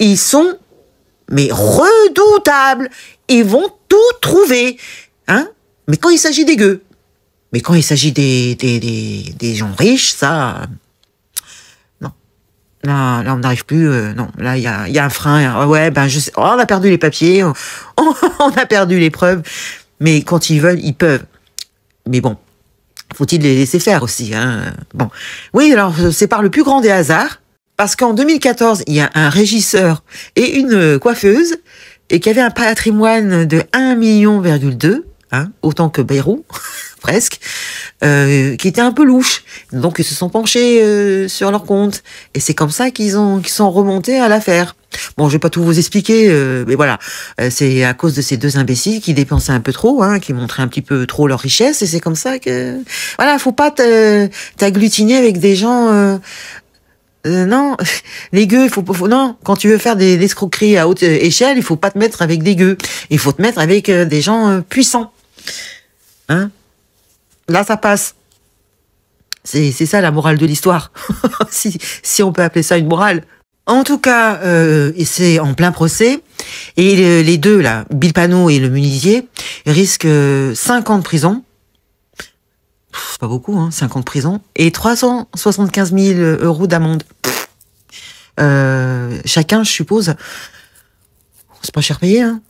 Ils sont, mais redoutables. Ils vont tout trouver, hein. Mais quand il s'agit des gueux, mais quand il s'agit des gens riches, ça, non. Là, on n'arrive plus. Non, là, il y a un frein. Ouais, ben je sais. Oh, on a perdu les papiers, on a perdu les preuves. Mais quand ils veulent, ils peuvent. Mais bon, faut-il les laisser faire aussi, hein. Bon, oui, alors c'est par le plus grand des hasards, parce qu'en 2014, il y a un régisseur et une coiffeuse et qui avaient un patrimoine de 1,2 million, hein, autant que Bayrou, presque, qui était un peu louche. Donc ils se sont penchés sur leur compte et c'est comme ça qu'ils sont remontés à l'affaire. Bon, je vais pas tout vous expliquer, mais voilà, c'est à cause de ces deux imbéciles qui dépensaient un peu trop, hein, qui montraient un petit peu trop leur richesse, et c'est comme ça que, voilà, faut pas t'agglutiner avec des gens. Non, les gueux, non. Quand tu veux faire des escroqueries à haute échelle, il faut pas te mettre avec des gueux. Il faut te mettre avec des gens puissants. Hein? Là, ça passe. C'est ça la morale de l'histoire. si on peut appeler ça une morale. En tout cas, c'est en plein procès. Et les deux, là, Bilpano et le menuisier, risquent 5 ans de prison. C'est pas beaucoup, hein, 5 ans de prison. Et 375 000 euros d'amende. Chacun, je suppose. C'est pas cher payé, hein.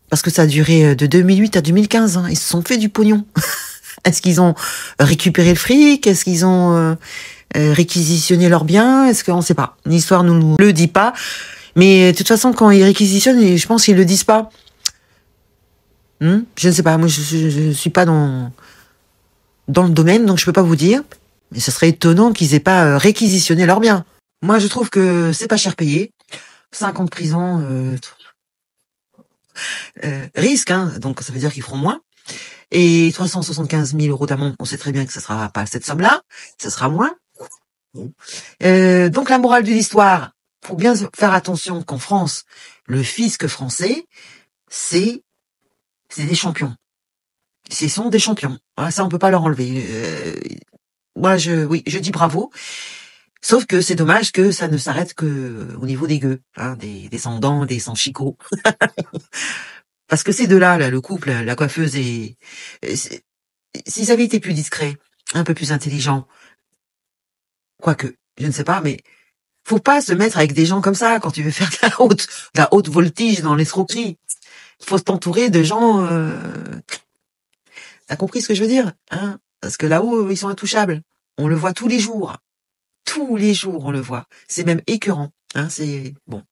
Parce que ça a duré de 2008 à 2015. Hein. Ils se sont fait du pognon. Est-ce qu'ils ont récupéré le fric? Est-ce qu'ils ont réquisitionné leurs biens? Est-ce qu'on sait pas? L'histoire nous le dit pas. Mais de toute façon, quand ils réquisitionnent, je pense qu'ils le disent pas. Je ne sais pas. Moi, je suis pas dans le domaine, donc je peux pas vous dire. Mais ce serait étonnant qu'ils aient pas réquisitionné leurs biens. Moi, je trouve que c'est pas cher payé. 5 ans de prison, risque, hein, donc ça veut dire qu'ils feront moins. Et 375 000 euros d'amende, on sait très bien que ça sera pas cette somme-là, ça sera moins. Donc la morale de l'histoire, faut bien faire attention qu'en France, le fisc français, c'est des champions. Ce sont des champions. Voilà, ça, on peut pas leur enlever. Moi, je dis bravo. Sauf que c'est dommage que ça ne s'arrête que au niveau des gueux, hein, des sans-dents, des sans-chicots. Parce que ces deux-là, le couple, la coiffeuse et s'ils avaient été plus discrets, un peu plus intelligents, quoique, je ne sais pas, mais faut pas se mettre avec des gens comme ça quand tu veux faire de la haute voltige dans l'escroquerie. Faut t'entourer de gens. T'as compris ce que je veux dire, hein? Parce que là-haut, ils sont intouchables. On le voit tous les jours. Tous les jours, on le voit. C'est même écœurant. Hein, c'est bon.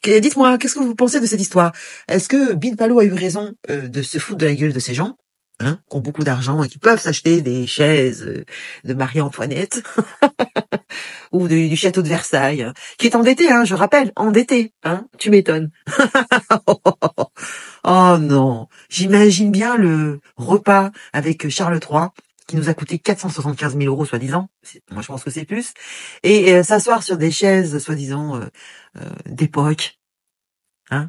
Dites-moi, qu'est-ce que vous pensez de cette histoire? Est-ce que Bilpalo a eu raison de se foutre de la gueule de ces gens, hein, qui ont beaucoup d'argent et qui peuvent s'acheter des chaises de Marie-Antoinette ou du château de Versailles, hein, qui est endetté, hein, je rappelle, endetté, hein? Tu m'étonnes. Oh non, j'imagine bien le repas avec Charles III qui nous a coûté 475 000 euros, soi-disant. Moi, je pense que c'est plus. Et s'asseoir sur des chaises, soi-disant, d'époque. Hein?